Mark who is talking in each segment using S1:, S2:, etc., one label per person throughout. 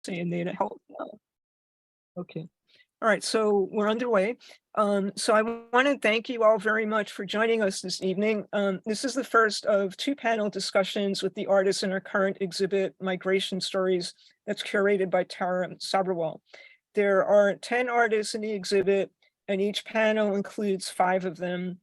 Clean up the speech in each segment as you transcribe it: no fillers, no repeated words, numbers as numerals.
S1: and data health. Okay. All right, so we're underway. So I want to thank you all very much for joining us this evening. This is the first of two panel discussions with the artists in our current exhibit, Migration Stories, that's curated by Tara Sabharwal. There are 10 artists in the exhibit, and each panel includes 5 of them.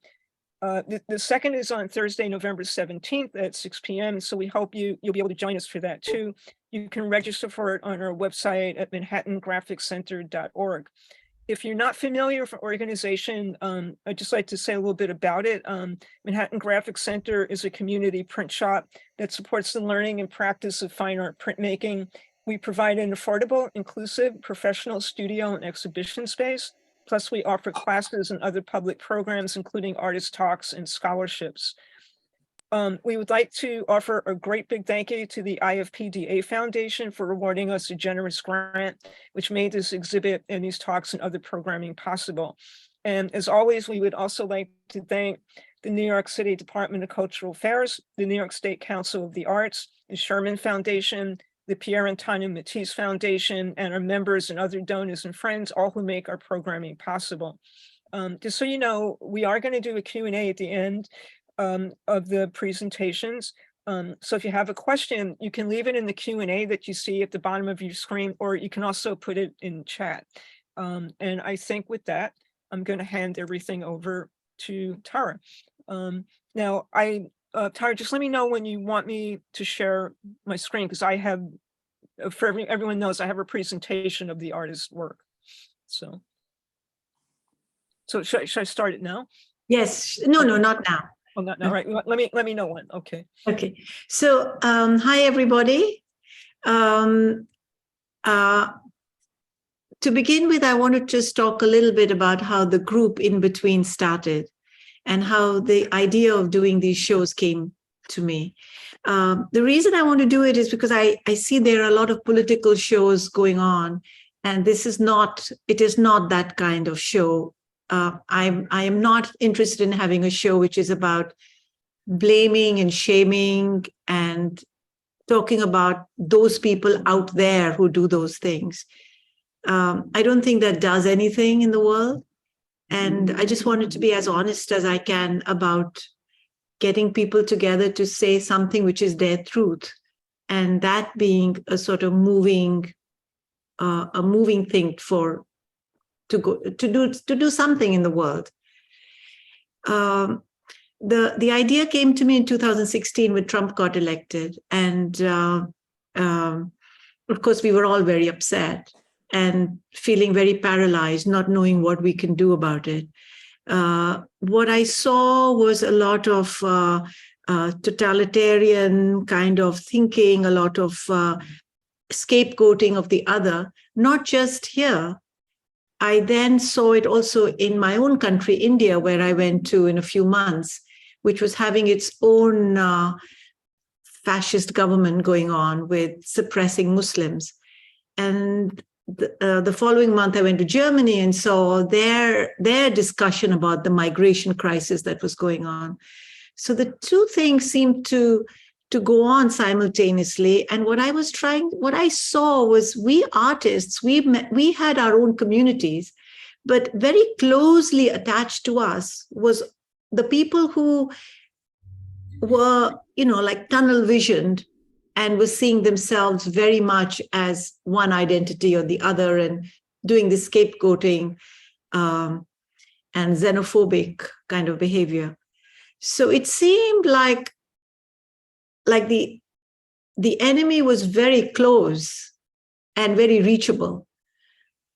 S1: The second is on Thursday, November 17th at 6 p.m. So we hope you'll be able to join us for that too. You can register for it on our website at manhattangraphiccenter.org. If you're not familiar with our organization, I'd just like to say a little bit about it. Manhattan Graphic Center is a community print shop that supports the learning and practice of fine art printmaking. We provide an affordable, inclusive, professional studio and exhibition space. Plus, we offer classes and other public programs, including artist talks and scholarships. We would like to offer a great big thank you to the IFPDA Foundation for awarding us a generous grant, which made this exhibit and these talks and other programming possible. And as always, we would also like to thank the New York City Department of Cultural Affairs, the New York State Council of the Arts, the Sherman Foundation, the Pierre and Tanya Matisse Foundation, and our members and other donors and friends, all who make our programming possible. Just so you know, we are going to do a Q&A at the end of the presentations. So if you have a question, you can leave it in the Q&A that you see at the bottom of your screen, or you can also put it in chat. And I think with that, I'm going to hand everything over to Tara. Now, Tara, just let me know when you want me to share my screen, because I have, for everyone knows, I have a presentation of the artist's work. So should I start it now?
S2: Yes. No, not now.
S1: Oh, not now. Right. Let me know when. Okay.
S2: Okay. So, hi everybody. To begin with, I want to just talk a little bit about how the group in between started and how the idea of doing these shows came to me. The reason I want to do it is because I see there are a lot of political shows going on, and it is not that kind of show. I am not interested in having a show which is about blaming and shaming and talking about those people out there who do those things. I don't think that does anything in the world. And I just wanted to be as honest as I can about getting people together to say something which is their truth, and that being a sort of moving thing to do something in the world. The idea came to me in 2016 when Trump got elected, and of course we were all very upset and feeling very paralyzed, not knowing what we can do about it. What I saw was a lot of totalitarian kind of thinking, a lot of scapegoating of the other, not just here. I then saw it also in my own country, India, where I went to in a few months, which was having its own fascist government going on with suppressing Muslims. And the following month, I went to Germany and saw their discussion about the migration crisis that was going on. So the two things seemed to go on simultaneously. And what I saw was we artists, we had our own communities, but very closely attached to us was the people who were, like tunnel visioned and was seeing themselves very much as one identity or the other, and doing the scapegoating and xenophobic kind of behavior. So it seemed like the enemy was very close and very reachable.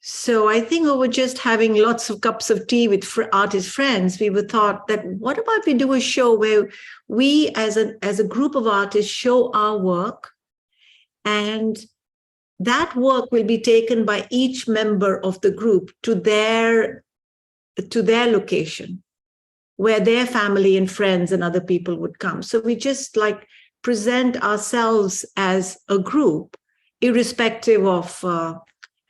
S2: So I think over just having lots of cups of tea with artist friends, we were thought that what about we do a show where we as a group of artists show our work, and that work will be taken by each member of the group to their location, where their family and friends and other people would come. So we just present ourselves as a group, irrespective of,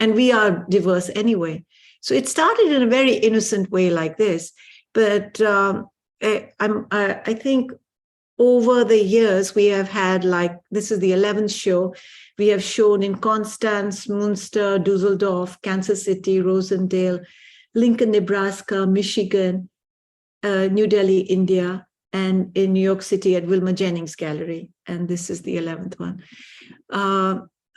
S2: and we are diverse anyway. So it started in a very innocent way like this, but I think over the years, we have had, like, this is the 11th show. We have shown in Constance, Munster, Dusseldorf, Kansas City, Rosendale, Lincoln, Nebraska, Michigan, New Delhi, India, and in New York City at Wilma Jennings Gallery. And this is the 11th one.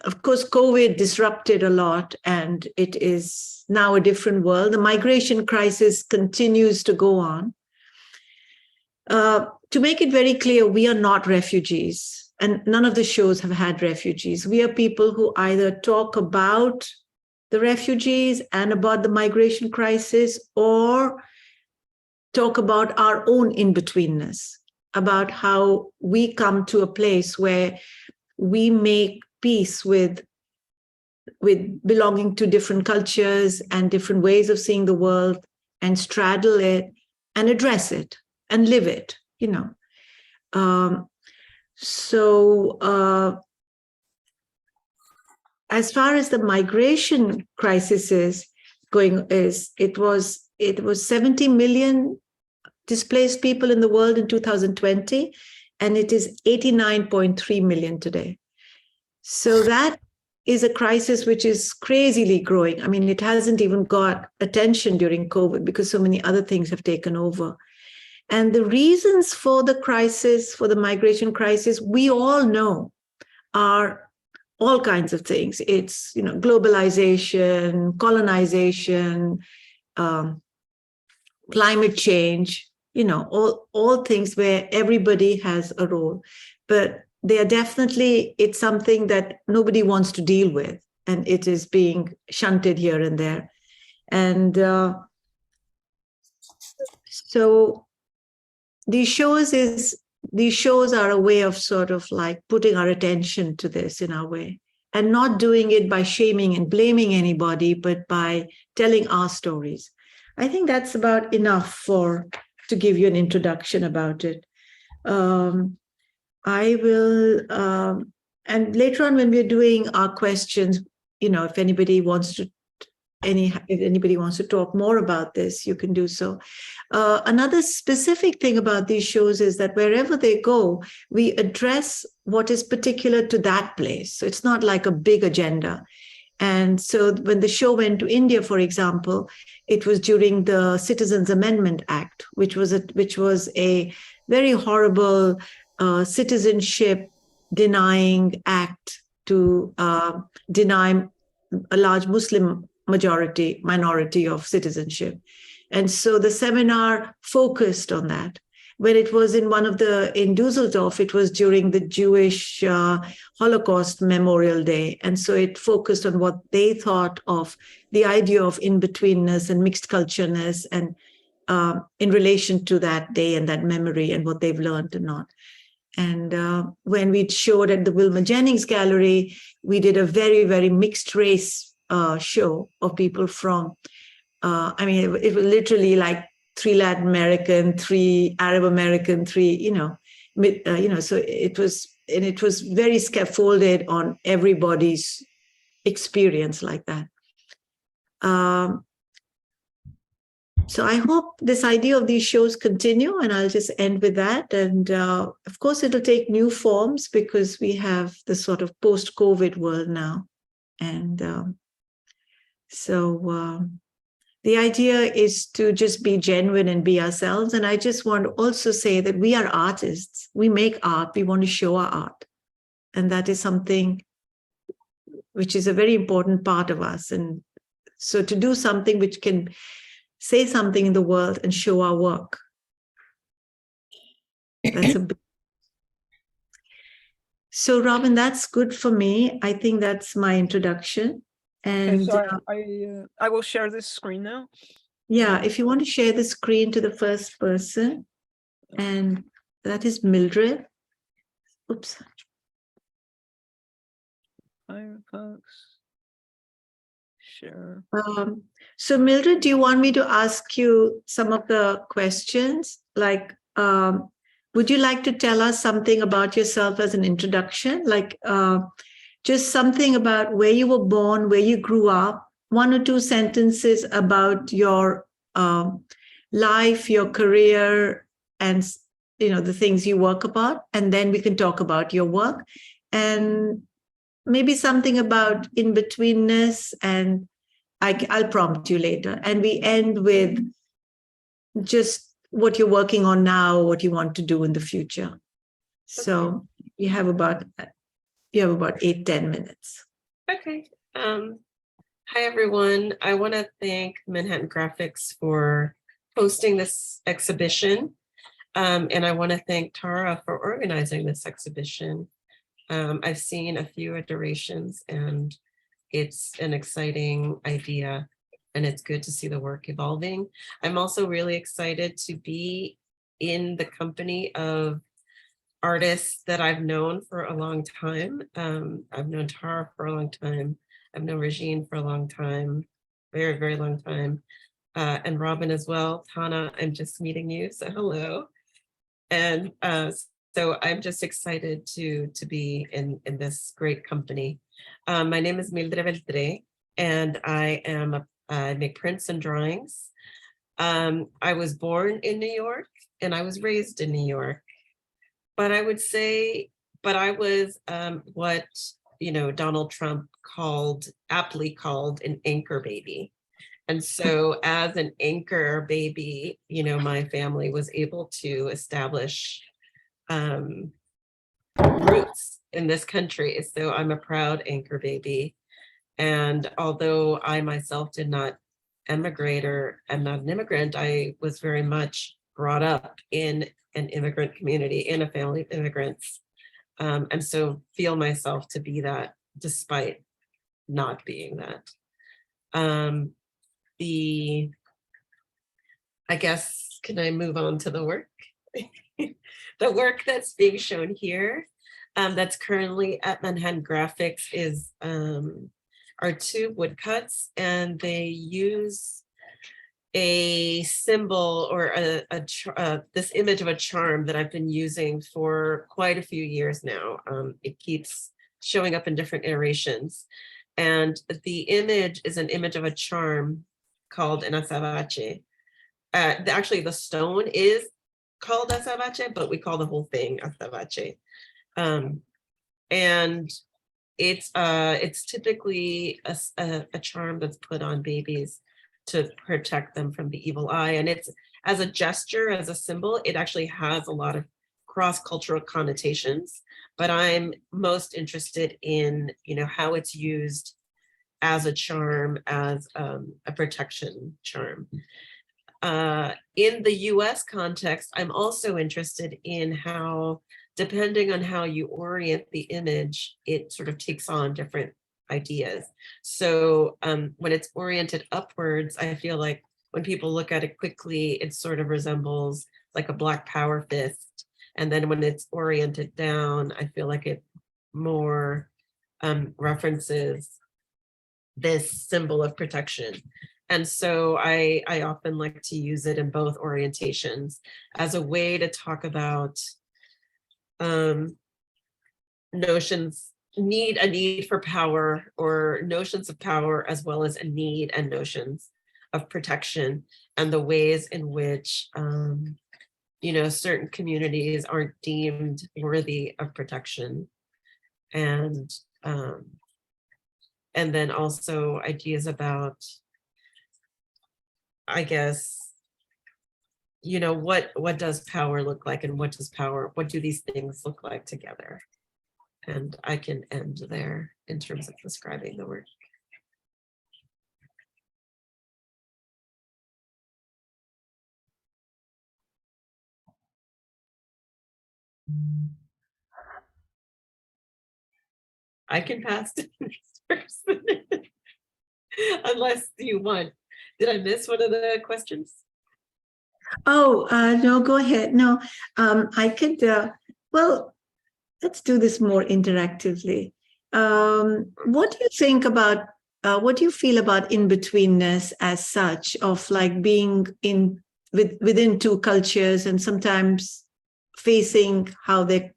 S2: Of course, COVID disrupted a lot, and it is now a different world. The migration crisis continues to go on. To make it very clear, we are not refugees, and none of the shows have had refugees. We are people who either talk about the refugees and about the migration crisis, or talk about our own in-betweenness, about how we come to a place where we make peace with belonging to different cultures and different ways of seeing the world, and straddle it and address it and live it, you know. As far as the migration crisis is going, it was 70 million displaced people in the world in 2020, and it is 89.3 million today. So that is a crisis which is crazily growing. I mean, it hasn't even got attention during COVID because so many other things have taken over. And the reasons for the crisis, for the migration crisis, we all know are all kinds of things. It's, you know, globalization, colonization, climate change, you know, all things where everybody has a role. But they are definitely, it's something that nobody wants to deal with, and it is being shunted here and there. And so these shows are a way of sort of like putting our attention to this in our way, and not doing it by shaming and blaming anybody, but by telling our stories. I think that's about enough to give you an introduction about it. I will, and later on when we're doing our questions, you know, if anybody wants to talk more about this, you can do so. Another specific thing about these shows is that wherever they go, we address what is particular to that place. So it's not like a big agenda. And so when the show went to India, for example, it was during the Citizens Amendment Act, which was a very horrible citizenship denying act to deny a large Muslim minority of citizenship. And so the seminar focused on that. When it was in Dusseldorf, it was during the Jewish Holocaust Memorial Day. And so it focused on what they thought of the idea of in-betweenness and mixed cultureness, and in relation to that day and that memory and what they've learned or not. And when we showed at the Wilma Jennings Gallery, we did a very, very mixed race show of people from, it was literally like 3 Latin American, 3 Arab American, 3, so it was very scaffolded on everybody's experience like that. So I hope this idea of these shows continue, and I'll just end with that. And of course, it'll take new forms because we have the sort of post-COVID world now. And the idea is to just be genuine and be ourselves. And I just want to also say that we are artists. We make art. We want to show our art. And that is something which is a very important part of us. And so to do something which can say something in the world and show our work. That's a big... So, Robin, that's good for me. I think that's my introduction. And
S1: so I will share this screen now.
S2: Yeah, if you want to share the screen to the first person, and that is Mildred. Oops.
S1: Firefox. Sure.
S2: So Mildred, do you want me to ask you some of the questions? Like, would you like to tell us something about yourself as an introduction? Like, just something about where you were born, where you grew up, 1 or 2 sentences about your life, your career, and the things you work about, and then we can talk about your work and maybe something about in-betweenness, and I'll prompt you later. And we end with just what you're working on now, what you want to do in the future. So you have about 8-10 minutes.
S3: Okay. Hi, everyone. I want to thank Manhattan Graphics for hosting this exhibition. And I want to thank Tara for organizing this exhibition. I've seen a few iterations and it's an exciting idea and it's good to see the work evolving. I'm also really excited to be in the company of artists that I've known for a long time. I've known Tara for a long time. I've known Rejin for a long time, very, very long time. And Robin as well. Tana, I'm just meeting you, so hello. And so I'm just excited to be in this great company. My name is Mildred Beltré, and I make prints and drawings. I was born in New York and I was raised in New York. But I would say, I was what, Donald Trump aptly called an anchor baby. And so as an anchor baby, my family was able to establish roots in this country. So I'm a proud anchor baby. And although I myself did not emigrate or am not an immigrant, I was very much brought up in an immigrant community, in a family of immigrants. And so feel myself to be that despite not being that. I guess, can I move on to the work? The work that's being shown here, that's currently at Manhattan Graphics are 2 woodcuts, and they use a symbol or this image of a charm that I've been using for quite a few years now. It keeps showing up in different iterations. And the image is an image of a charm called an azabache. Actually, the stone is called azabache, but we call the whole thing azabache. And it's typically a charm that's put on babies to protect them from the evil eye. And it's as a gesture, as a symbol, it actually has a lot of cross-cultural connotations, but I'm most interested in, how it's used as a charm, as a protection charm. In the US context, I'm also interested in how, depending on how you orient the image, it sort of takes on different ideas. So when it's oriented upwards, I feel like when people look at it quickly, it sort of resembles like a Black Power fist. And then when it's oriented down, I feel like it more references this symbol of protection. And so I often like to use it in both orientations as a way to talk about notions, a need for power, or notions of power, as well as a need and notions of protection, and the ways in which certain communities aren't deemed worthy of protection. And then also ideas about, I guess, what does power look like, and what do these things look like together? And I can end there in terms of describing the work. I can pass to the next person unless you want. Did I miss one of the questions?
S2: Oh, no, go ahead. No, I could, well, let's do this more interactively. What do you think about, what do you feel about in-betweenness as such, of like being within 2 cultures and sometimes facing how they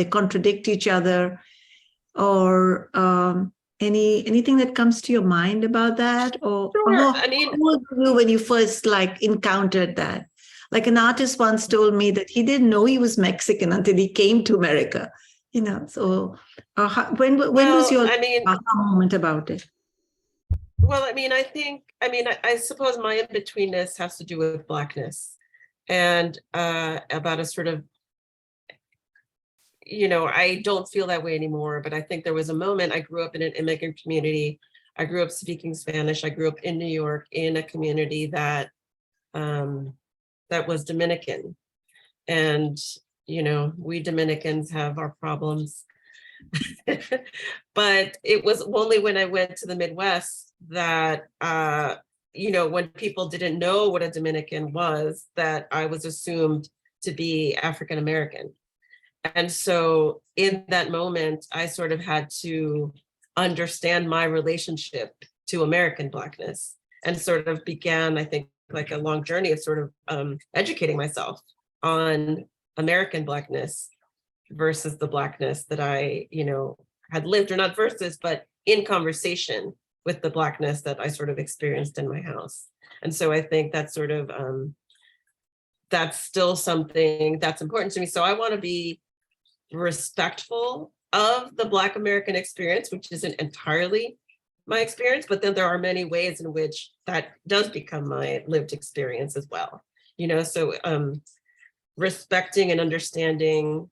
S2: contradict each other, or anything that comes to your mind about that? Or
S3: Sure.
S2: how old were you when you first like encountered that? Like an artist once told me that he didn't know he was Mexican until he came to America. So when was your aha moment about it?
S3: Well, I suppose my in-betweenness has to do with Blackness and about a sort of, I don't feel that way anymore, but I think there was a moment. I grew up in an immigrant community. I grew up speaking Spanish. I grew up in New York in a community that was Dominican. And, we Dominicans have our problems. But it was only when I went to the Midwest that, when people didn't know what a Dominican was, that I was assumed to be African American. And so in that moment, I sort of had to understand my relationship to American Blackness and sort of began, I think, like a long journey of sort of educating myself on American Blackness versus the Blackness that I, had lived, or not versus, but in conversation with the Blackness that I sort of experienced in my house. And so I think that's sort of, that's still something that's important to me. So I want to be respectful of the Black American experience, which isn't entirely my experience, but then there are many ways in which that does become my lived experience as well. So respecting and understanding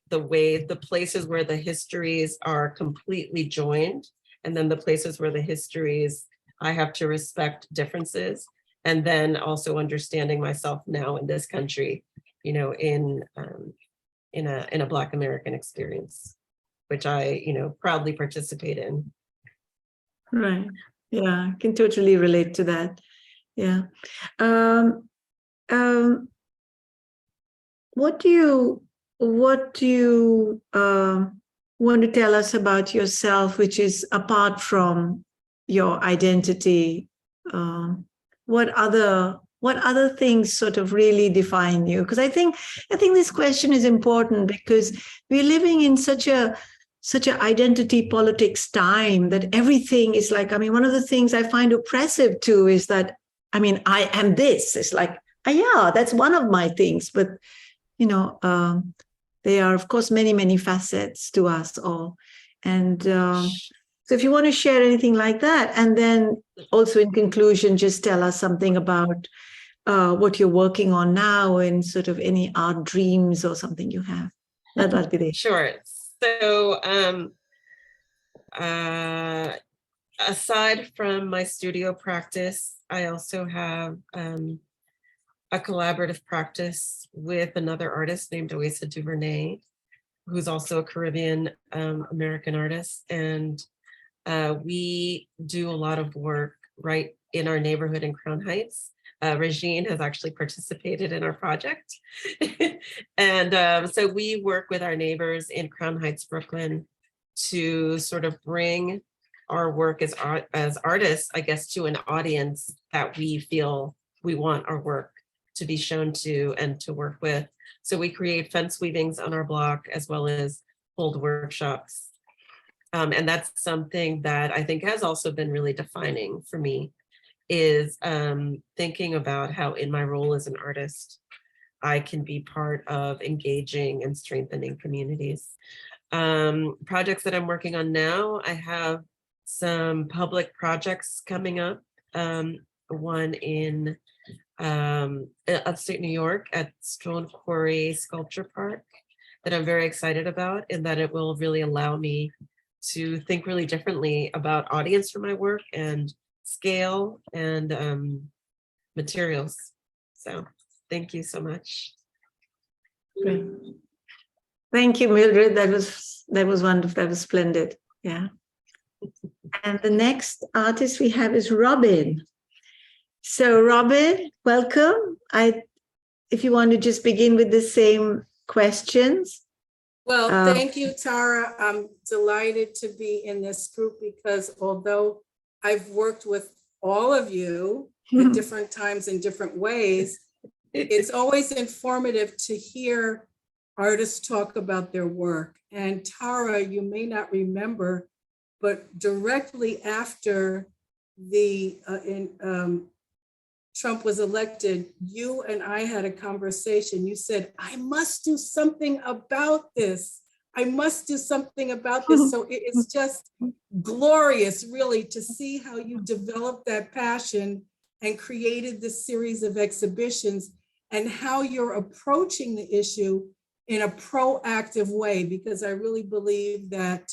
S3: the places where the histories are completely joined, and then the places where the histories, I have to respect differences, and then also understanding myself now in this country, in a Black American experience, which I, proudly participate in.
S2: Right. Yeah, I can totally relate to that. Yeah. What do you want to tell us about yourself, which is apart from your identity? What other things sort of really define you? Because I think this question is important, because we're living in such a identity politics time that everything is like, one of the things I find oppressive too is that, I am this. It's like, yeah, that's one of my things, but there are, of course, many, many facets to us all. And so if you want to share anything like that, and then also in conclusion, just tell us something about what you're working on now and sort of any art dreams or something you have. That'd be there.
S3: Sure. So aside from my studio practice, I also have a collaborative practice with another artist named Oisa Duvernay, who's also a Caribbean American artist. And we do a lot of work right in our neighborhood in Crown Heights. Rejin has actually participated in our project. And so we work with our neighbors in Crown Heights, Brooklyn, to sort of bring our work as artists, I guess, to an audience that we feel we want our work to be shown to and to work with. So we create fence weavings on our block, as well as hold workshops. And that's something that I think has also been really defining for me, is thinking about how in my role as an artist, I can be part of engaging and strengthening communities. Projects that I'm working on now, I have some public projects coming up. One in upstate New York at Stone Quarry Sculpture Park that I'm very excited about, and that it will really allow me to think really differently about audience for my work and scale and materials. So thank you so much.
S2: Great. Thank you, Mildred. That was wonderful. That was splendid. Yeah. And the next artist we have is Robin. So Robin, welcome. If you want to just begin with the same questions.
S4: Well, thank you, Tara. I'm delighted to be in this group, because although I've worked with all of you at different times in different ways, it's always informative to hear artists talk about their work. And Tara, you may not remember, but directly after the Trump was elected, you and I had a conversation. You said, I must do something about this. I must do something about this. So it is just glorious, really, to see how you developed that passion and created this series of exhibitions and how you're approaching the issue in a proactive way, because I really believe that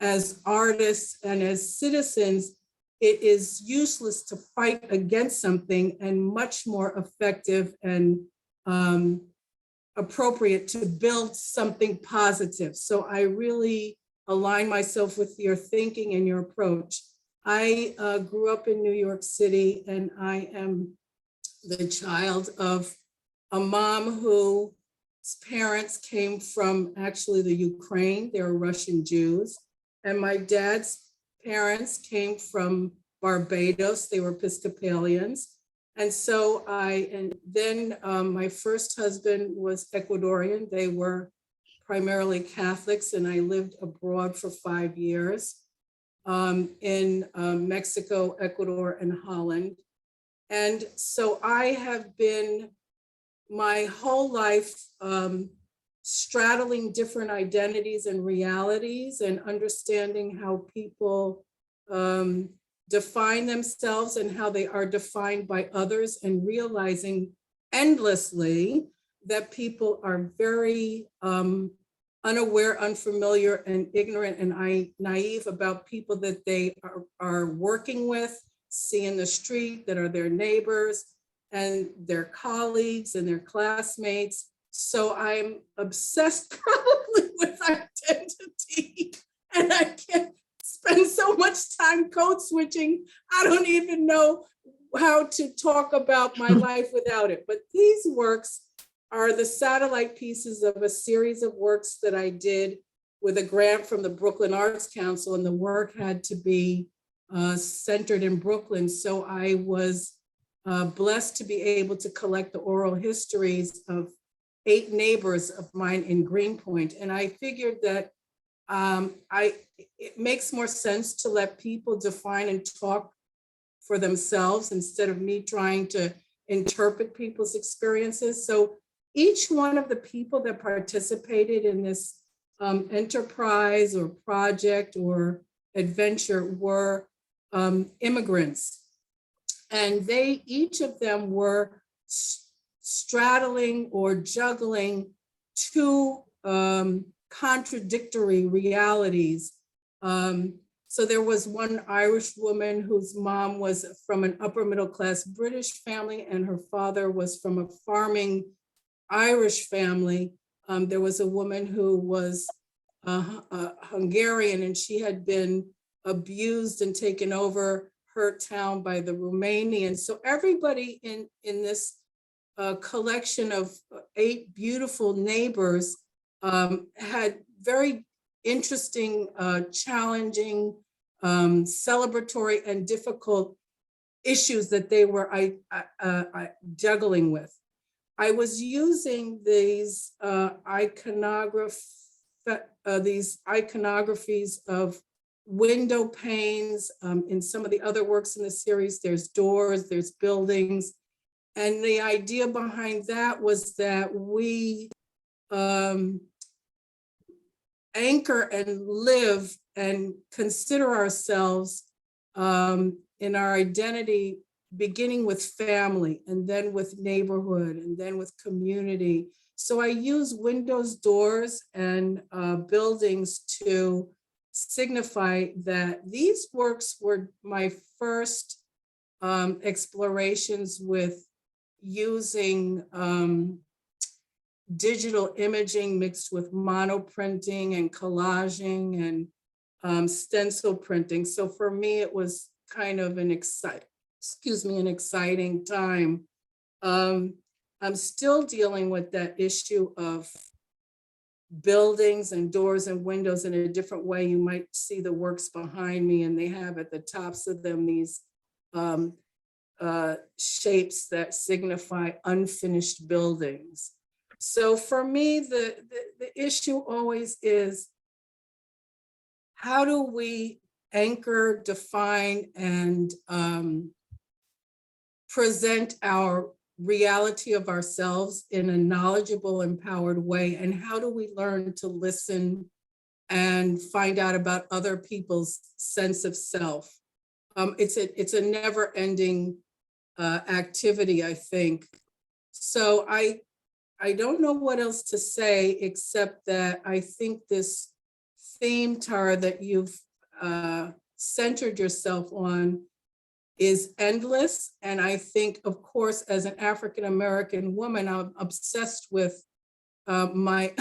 S4: as artists and as citizens, it is useless to fight against something and much more effective and appropriate to build something positive. So I really align myself with your thinking and your approach. I grew up in New York City, and I am the child of a mom whose parents came from actually the Ukraine. They were Russian Jews. And my dad's parents came from Barbados. They were Episcopalians. And so my first husband was Ecuadorian. They were primarily Catholics, and I lived abroad for 5 years in Mexico, Ecuador, and Holland. And so I have been my whole life straddling different identities and realities and understanding how people define themselves and how they are defined by others, and realizing endlessly that people are very unaware, unfamiliar, and ignorant and naive about people that they are working with, see in the street, that are their neighbors and their colleagues and their classmates. So I'm obsessed probably with identity, and I can't spend so much time code switching. I don't even know how to talk about my life without it. But these works are the satellite pieces of a series of works that I did with a grant from the Brooklyn Arts Council, and the work had to be centered in Brooklyn. So I was blessed to be able to collect the oral histories of 8 neighbors of mine in Greenpoint. And I figured that it makes more sense to let people define and talk for themselves instead of me trying to interpret people's experiences. So each one of the people that participated in this enterprise or project or adventure were immigrants. And each of them were straddling or juggling 2 contradictory realities. So there was one Irish woman whose mom was from an upper middle class British family, and her father was from a farming Irish family. There was a woman who was Hungarian, and she had been abused and taken over her town by the Romanians. So everybody in this collection of 8 beautiful neighbors had very interesting, challenging, celebratory, and difficult issues that they were juggling with. I was using these iconographies of window panes. In some of the other works in the series, there's doors, there's buildings. And the idea behind that was that we anchor and live and consider ourselves in our identity, beginning with family, and then with neighborhood, and then with community. So I use windows, doors, and buildings to signify that these works were my first explorations with using digital imaging mixed with monoprinting and collaging and stencil printing. So for me, it was kind of an exciting time. I'm still dealing with that issue of buildings and doors and windows in a different way. You might see the works behind me, and they have at the tops of them these shapes that signify unfinished buildings. So for me, the issue always is, how do we anchor, define, and present our reality of ourselves in a knowledgeable, empowered way? And how do we learn to listen and find out about other people's sense of self? It's a never-ending activity, I think. So I don't know what else to say, except that I think this theme, Tara, that you've centered yourself on is endless. And I think, of course, as an African-American woman, I'm obsessed with my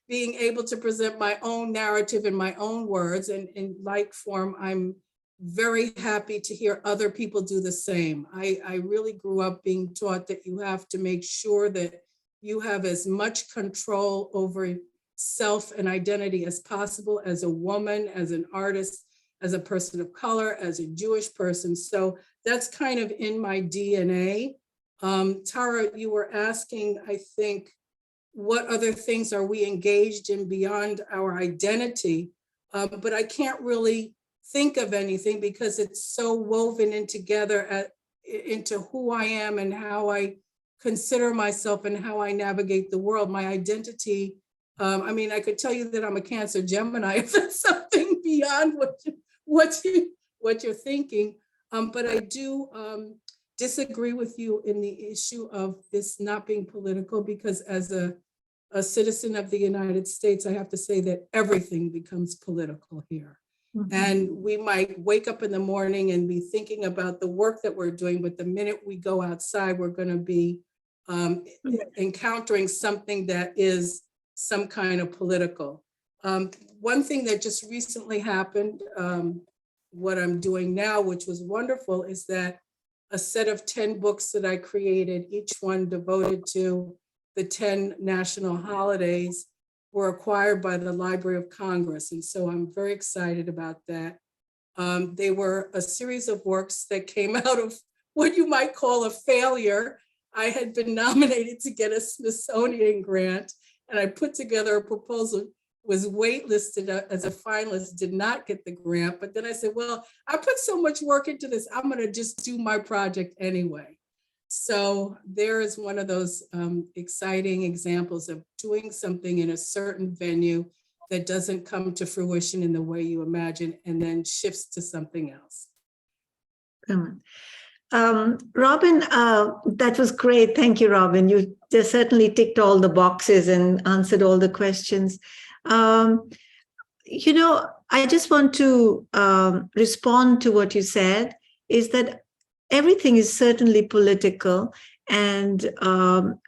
S4: being able to present my own narrative in my own words. And in like form, I'm very happy to hear other people do the same. I really grew up being taught that you have to make sure that you have as much control over self and identity as possible as a woman, as an artist, as a person of color, as a Jewish person. So that's kind of in my DNA. Tara, you were asking, I think, what other things are we engaged in beyond our identity? But I can't really think of anything because it's so woven in together into who I am and how I consider myself and how I navigate the world. My identity, I mean, I could tell you that I'm a Cancer Gemini if that's something beyond what you're thinking. But I do disagree with you in the issue of this not being political, because as a citizen of the United States, I have to say that everything becomes political here. Mm-hmm. And we might wake up in the morning and be thinking about the work that we're doing, but the minute we go outside, we're going to be encountering something that is some kind of political. One thing that just recently happened, what I'm doing now, which was wonderful, is that a set of 10 books that I created, each one devoted to the 10 national holidays, were acquired by the Library of Congress. And so I'm very excited about that. They were a series of works that came out of what you might call a failure. I had been nominated to get a Smithsonian grant, and I put together a proposal, was waitlisted as a finalist, did not get the grant. But then I said, well, I put so much work into this, I'm gonna just do my project anyway. So there is one of those exciting examples of doing something in a certain venue that doesn't come to fruition in the way you imagine and then shifts to something else.
S2: Robin, that was great. Thank you, Robin. You just certainly ticked all the boxes and answered all the questions. You know, I just want to respond to what you said, is that everything is certainly political, and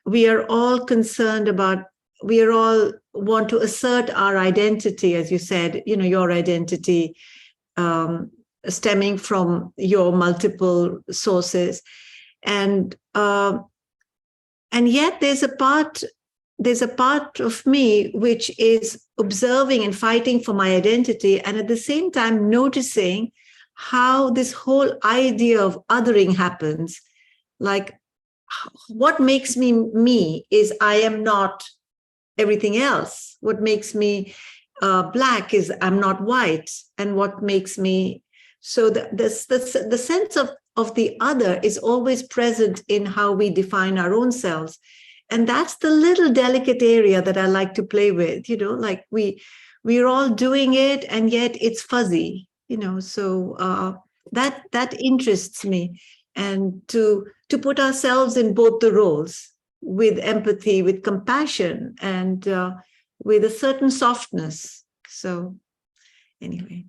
S2: we are all concerned about, we are all want to assert our identity, as you said, you know, your identity stemming from your multiple sources. And yet there's a part of me which is observing and fighting for my identity, and at the same time noticing how this whole idea of othering happens. Like, what makes me me is I am not everything else. What makes me black is I'm not white. And what makes me, so the sense of the other is always present in how we define our own selves. And that's the little delicate area that I like to play with, you know, like we're all doing it, and yet it's fuzzy. You know, so that interests me, and to put ourselves in both the roles with empathy, with compassion, and with a certain softness. So anyway,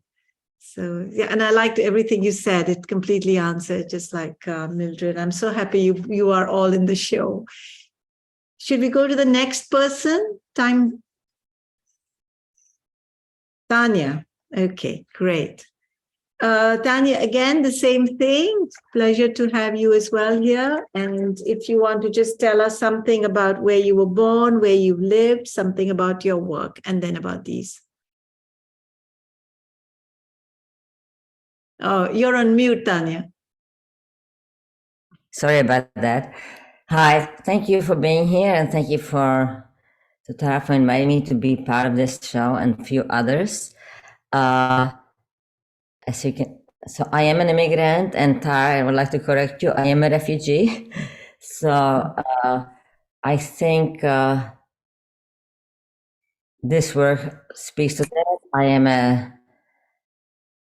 S2: so yeah, and I liked everything you said. It completely answered, just like Mildred. I'm so happy you are all in the show. Should we go to the next person? Time. Tanya. Okay, great. Tanya, again, the same thing. Pleasure to have you as well here. And if you want to just tell us something about where you were born, where you lived, something about your work, and then about these. Oh, you're on mute, Tanya.
S5: Sorry about that. Hi, thank you for being here, and thank you to Tara for inviting me to be part of this show and a few others. As you can, So I am an immigrant, and Tara, I would like to correct you. I am a refugee. So I think this work speaks to that. I am a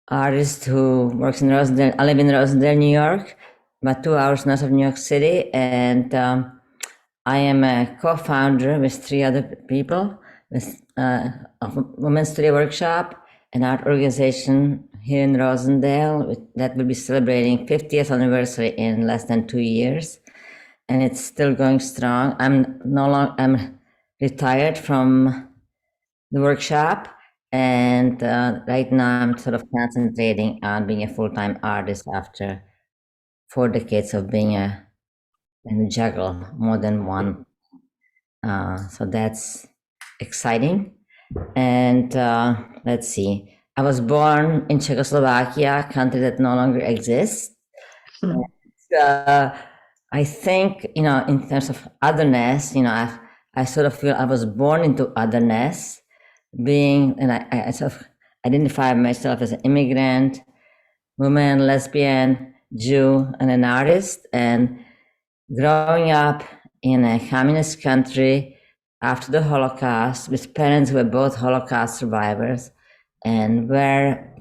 S5: artist who works in Rosendale. I live in Rosendale, New York, about 2 hours north of New York City, and I am a co-founder with 3 other people with of a Women's Study Workshop, an art organization here in Rosendale that will be celebrating 50th anniversary in less than 2 years, and it's still going strong. I'm retired from the workshop, and right now I'm sort of concentrating on being a full-time artist after 4 decades of being a juggle more than one. So that's exciting. And let's see, I was born in Czechoslovakia, a country that no longer exists. I think, in terms of otherness, I sort of feel I was born into otherness, and I sort of identify myself as an immigrant, woman, lesbian, Jew, and an artist. And growing up in a communist country after the Holocaust with parents who were both Holocaust survivors, and where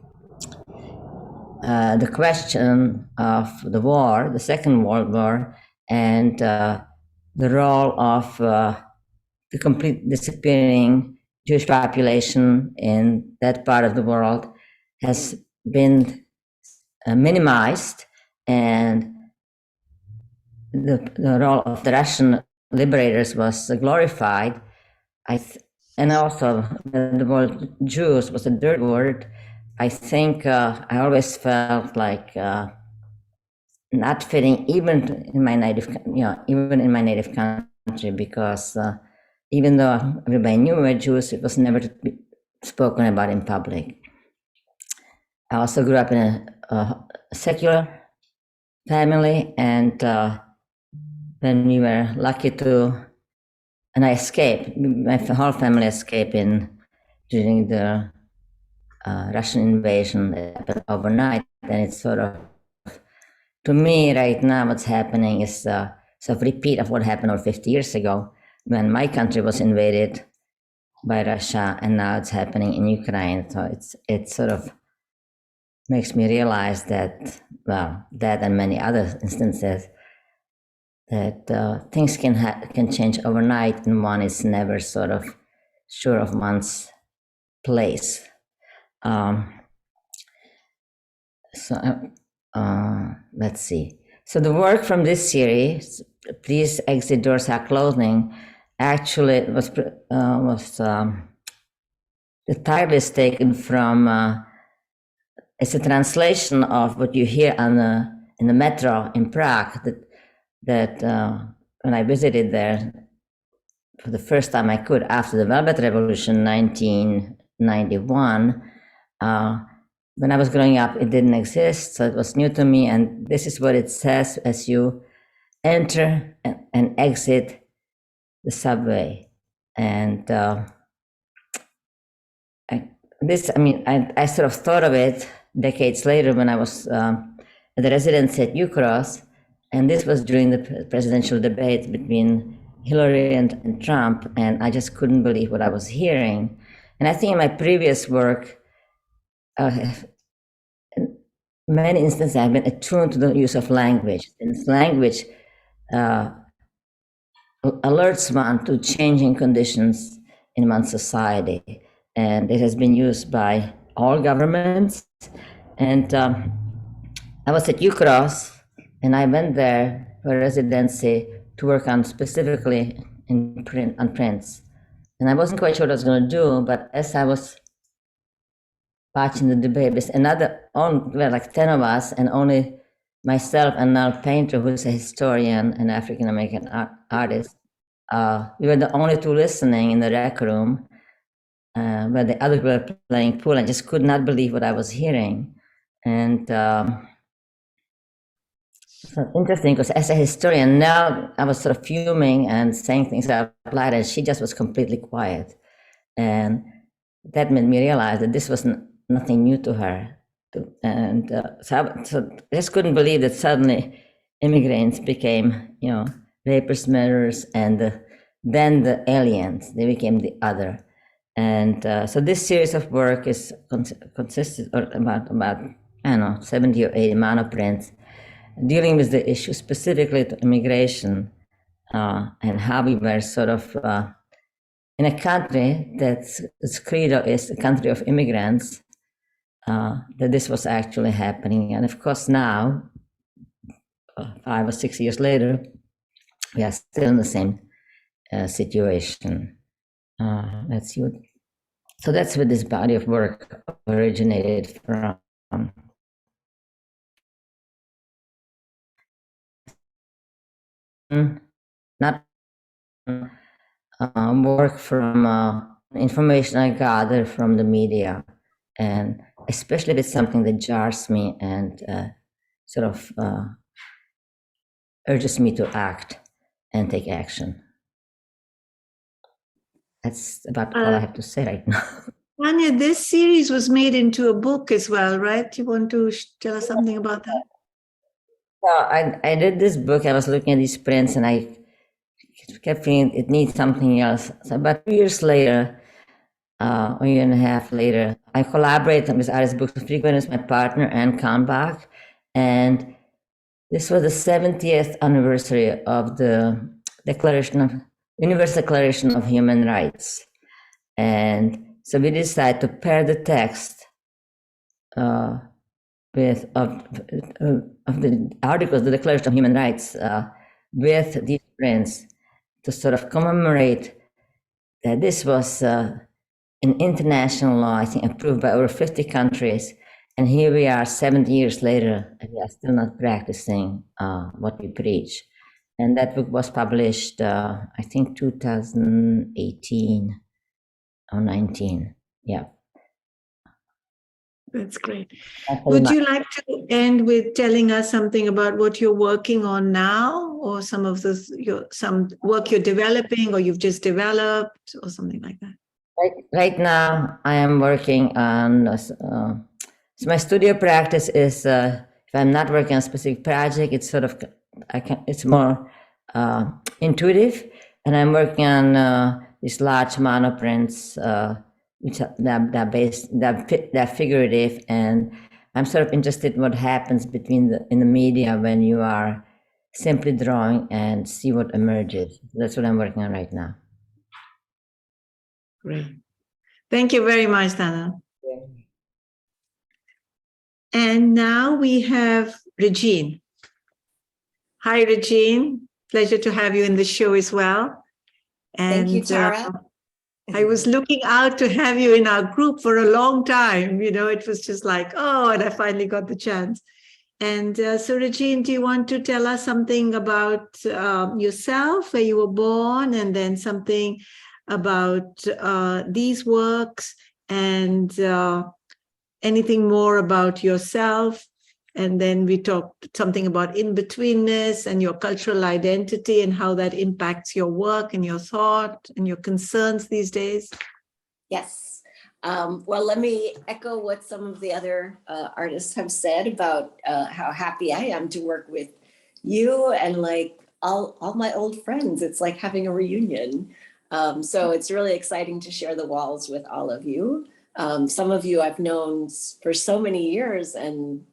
S5: the question of the war, the Second World War, and the role of the complete disappearing Jewish population in that part of the world has been minimized, and the role of the Russian liberators was glorified. And also the word Jews was a dirty word. I think I always felt like not fitting even in my native country, because even though everybody knew we were Jews, it was never to be spoken about in public. I also grew up in a secular family, and when we were lucky to, and I escaped, my whole family escaped during the Russian invasion that happened overnight. And it's sort of, to me right now, what's happening is sort of repeat of what happened over 50 years ago when my country was invaded by Russia, and now it's happening in Ukraine. So it sort of makes me realize that, well, that and many other instances, that things can change overnight, and one is never sort of sure of one's place. Let's see. So the work from this series, Please Exit Doors Are Closing, actually the title is taken from, it's a translation of what you hear in the metro in Prague, that when I visited there for the first time I could after the Velvet Revolution, 1991. When I was growing up, it didn't exist, so it was new to me. And this is what it says as you enter and exit the subway. And I sort of thought of it decades later when I was at the residency at UCross, and this was during the presidential debate between Hillary and Trump, and I just couldn't believe what I was hearing. And I think in my previous work, in many instances, I've been attuned to the use of language. And language alerts one to changing conditions in one's society. And it has been used by all governments. And I was at UCross, and I went there for residency to work on specifically on prints. And I wasn't quite sure what I was going to do, but as I was watching the debate, like 10 of us, and only myself and Nal Painter, who's a historian and African-American artist, we were the only two listening in the rec room, where the others were playing pool. I just could not believe what I was hearing. And so interesting, because as a historian, now I was sort of fuming and saying things out loud, and she just was completely quiet. And that made me realize that this was nothing new to her. So I just couldn't believe that suddenly immigrants became, rapists, murderers, and then the aliens. They became the other. And so this series of work is consisted of about I don't know 70 or 80 monoprints dealing with the issue specifically to immigration and how we were sort of in a country that's its credo is a country of immigrants. That this was actually happening. And of course, now, 5 or 6 years later, we are still in the same situation. Let's see. So that's where this body of work originated from. Not work from information I gather from the media, and especially if it's something that jars me and sort of urges me to act and take action. That's about all I have to say right now.
S2: Tanya, this series was made into a book as well, right? You want to tell us something about that?
S5: So I did this book. I was looking at these prints and I kept feeling it needs something else. So about 2 years later, or a year and a half later, I collaborated with Artist Books Frequent as my partner, Anne Kalmbach, and this was the 70th anniversary of the Universal Declaration of Human Rights. And so we decided to pair the text of the articles, the Declaration of Human Rights, with these prints to sort of commemorate that this was an international law, I think, approved by over 50 countries. And here we are 70 years later, and we are still not practicing what we preach. And that book was published, I think, 2018 or 19. Yeah.
S2: That's great. Would you like to end with telling us something about what you're working on now, or some of some work you're developing, or you've just developed, or something like that?
S5: Right now, I am working on. So my studio practice is if I'm not working on a specific project, it's sort of it's more intuitive, and I'm working on these large monoprints. Which they're figurative, and I'm sort of interested in what happens in the media when you are simply drawing and see what emerges. That's what I'm working on right now.
S2: Great. Thank you very much, Tana.
S5: Yeah.
S2: And now we have Rejin. Hi, Rejin. Pleasure to have you in the show as well. And
S6: thank you, Tara.
S2: I was looking out to have you in our group for a long time. It was just like, oh, and I finally got the chance. And so, Rejin, do you want to tell us something about yourself, where you were born, and then something about these works, and anything more about yourself? And then we talked something about in-betweenness and your cultural identity and how that impacts your work and your thought and your concerns these days.
S6: Yes. Well, let me echo what some of the other artists have said about how happy I am to work with you and like all my old friends. It's like having a reunion. So it's really exciting to share the walls with all of you. Some of you I've known for so many years, and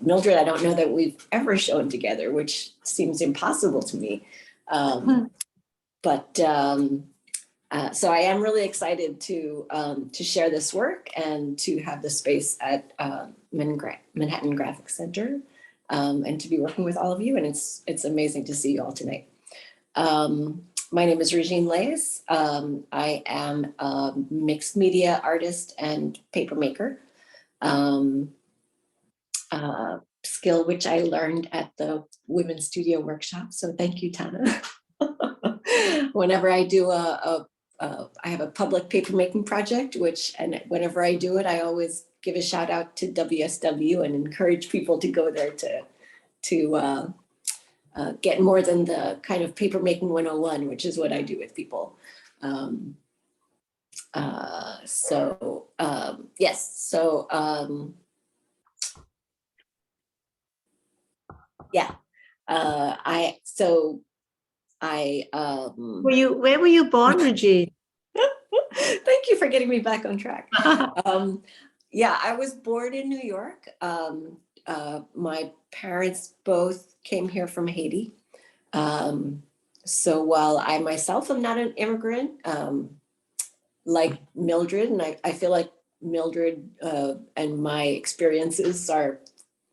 S6: Mildred, I don't know that we've ever shown together, which seems impossible to me. But so I am really excited to share this work and to have the space at Manhattan Graphic Center, and to be working with all of you. And it's amazing to see you all tonight. My name is Rejin Leys. I am a mixed media artist and paper maker. Skill which I learned at the Women's Studio Workshop. So thank you, Tana. Whenever I do I have a public papermaking project, and whenever I do it, I always give a shout out to WSW and encourage people to go there to get more than the kind of papermaking 101, which is what I do with people. yes, so yeah,
S2: Where were you born, Rejin?
S6: thank you for getting me back on track. Yeah, I was born in New York. My parents both came here from Haiti. So while I myself am not an immigrant, like Mildred, and I feel like Mildred and my experiences are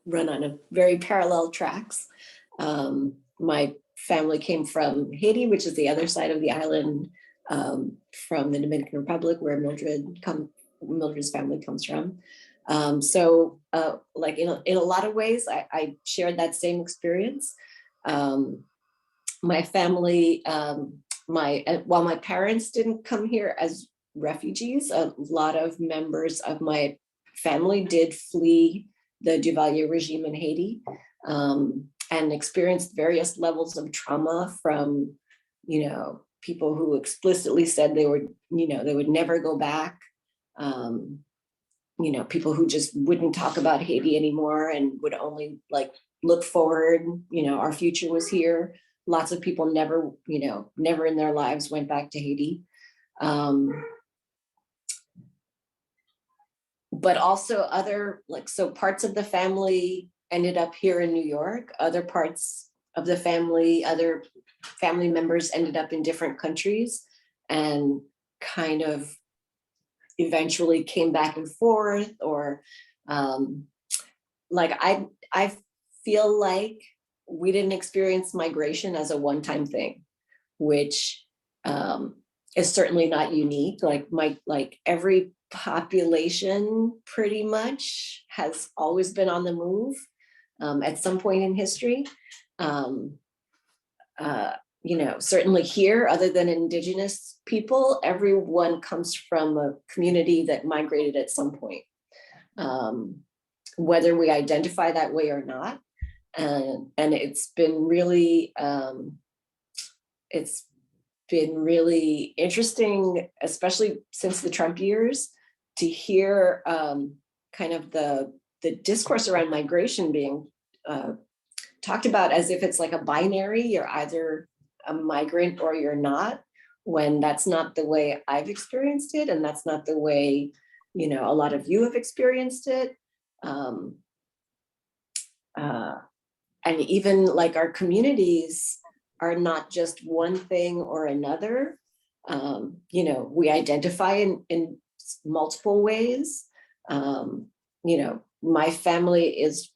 S6: run on a very parallel tracks. My family came from Haiti, which is the other side of the island, from the Dominican Republic, where Mildred's family comes from. So like in a lot of ways, I shared that same experience. My family, while my parents didn't come here as refugees, a lot of members of my family did flee the Duvalier regime in Haiti, and experienced various levels of trauma from, people who explicitly said they would never go back. People who just wouldn't talk about Haiti anymore and would only look forward, our future was here. Lots of people never in their lives went back to Haiti. But also other, so parts of the family ended up here in New York. Other parts of the family, other family members ended up in different countries and kind of eventually came back and forth, or I feel like we didn't experience migration as a one-time thing, which is certainly not unique. Like every population pretty much has always been on the move at some point in history. Certainly here, other than Indigenous people, everyone comes from a community that migrated at some point, whether we identify that way or not. And it's been really interesting, especially since the Trump years, to hear kind of the discourse around migration being talked about as if it's like a binary, you're either a migrant or you're not, when that's not the way I've experienced it, and that's not the way, a lot of you have experienced it. And even like our communities are not just one thing or another. We identify in multiple ways. My family is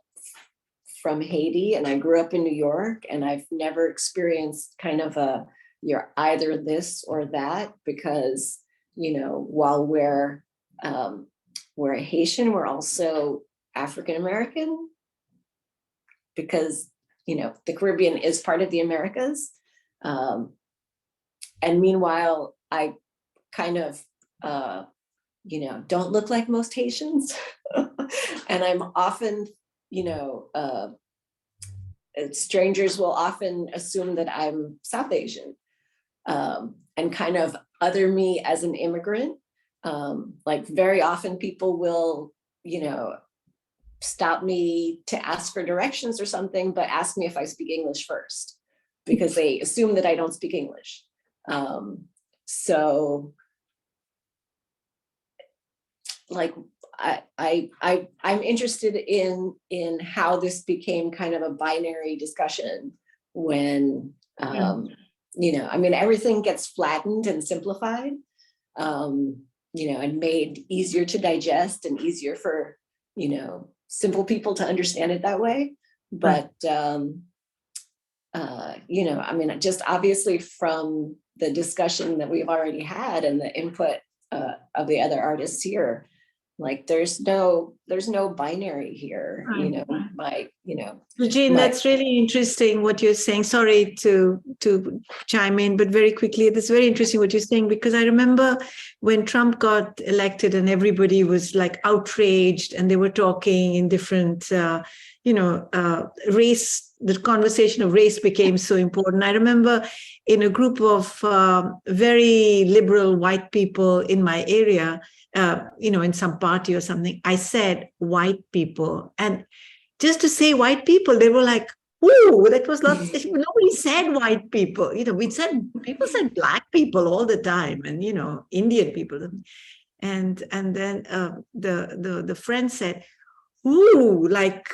S6: from Haiti and I grew up in New York, and I've never experienced kind of you're either this or that, because, while we're Haitian, we're also African-American, because, the Caribbean is part of the Americas. And meanwhile, I kind of, don't look like most Haitians. And I'm often, strangers will often assume that I'm South Asian, and kind of other me as an immigrant. Very often people will, stop me to ask for directions or something, but ask me if I speak English first, because they assume that I don't speak English. So I'm interested in how this became kind of a binary discussion when, everything gets flattened and simplified, and made easier to digest and easier for, simple people to understand it that way. But, just obviously from the discussion that we've already had and the input of the other artists here, there's no binary here.
S2: Rejin, that's really interesting what you're saying. Sorry to chime in, but very quickly, it's very interesting what you're saying, because I remember when Trump got elected and everybody was outraged, and they were talking in different, race the conversation of race became so important. I remember in a group of very liberal white people in my area, in some party or something, I said white people. And just to say white people, they were like, "Ooh, that was not." Nobody said white people. People said black people all the time, and Indian people, and then the friend said, "Ooh, like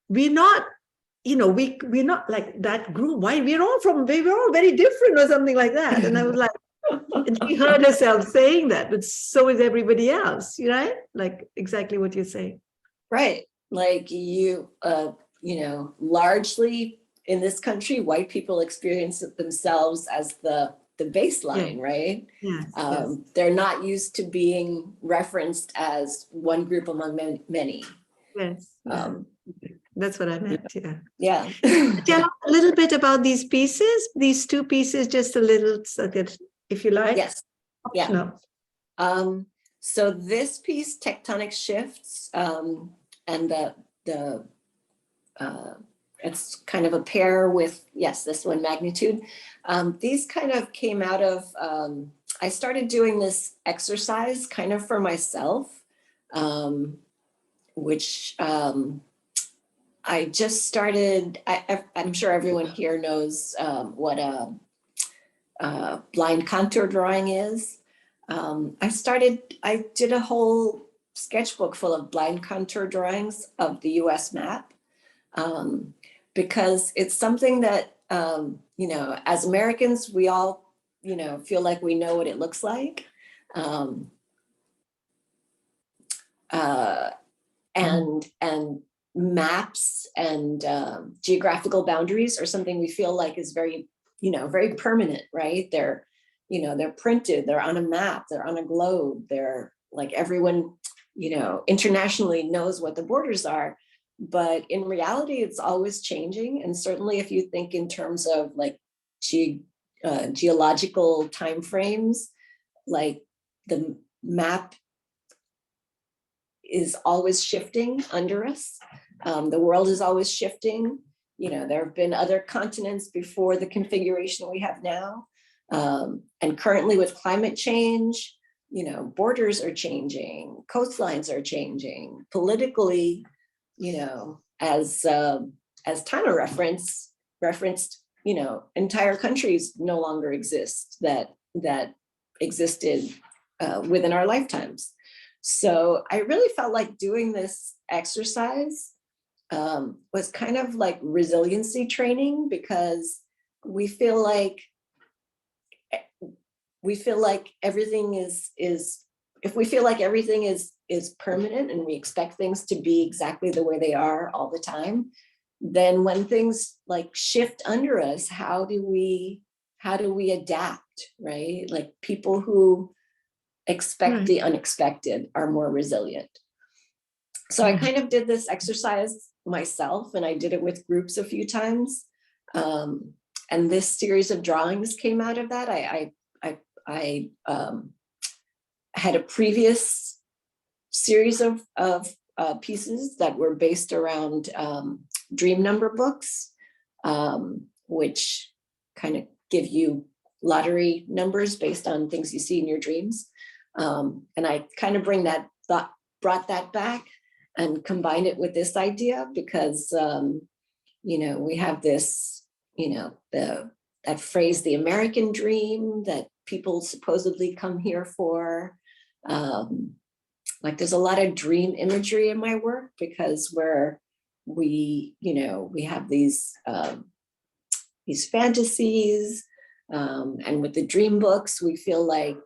S2: we're not." We're not like that group. Why? We were all very different or something like that. And I was like, and she heard herself saying that, but so is everybody else, right? Like exactly what you're saying.
S6: Right. Like largely in this country, white people experience it themselves as the baseline, right?
S2: Yes,
S6: They're not used to being referenced as one group among many.
S2: Yes. That's what I meant.
S6: Yeah.
S2: Tell a little bit about these pieces, these two pieces, just a little, so that if you like.
S6: Yes. Yeah.
S2: No.
S6: So this piece, Tectonic Shifts, and it's kind of a pair with, this one, Magnitude. These kind of came out of, I started doing this exercise kind of for myself, which I just started, I'm sure everyone here knows what a blind contour drawing is. I did a whole sketchbook full of blind contour drawings of the US map, because it's something that, as Americans, we all, feel like we know what it looks like. And maps and geographical boundaries are something we feel like is very, very permanent, right? They're printed, they're on a map, they're on a globe, they're like everyone, internationally knows what the borders are. But in reality, it's always changing. And certainly if you think in terms of like geological timeframes, like the map is always shifting under us. The world is always shifting. There have been other continents before the configuration we have now. And currently with climate change, borders are changing, coastlines are changing. Politically, as Tana referenced, entire countries no longer exist that existed within our lifetimes. So I really felt like doing this exercise was kind of like resiliency training, because we feel like everything is if we feel like everything is permanent and we expect things to be exactly the way they are all the time, then when things like shift under us, how do we adapt, right? Like people who expect the unexpected are more resilient. So I kind of did this exercise myself, and I did it with groups a few times. And this series of drawings came out of that. I had a previous series of pieces that were based around dream number books, which kind of give you lottery numbers based on things you see in your dreams. And I kind of brought that back and combined it with this idea, because, we have this, that phrase, the American dream, that people supposedly come here for. Like there's a lot of dream imagery in my work, because we have these fantasies, and with the dream books, we feel like,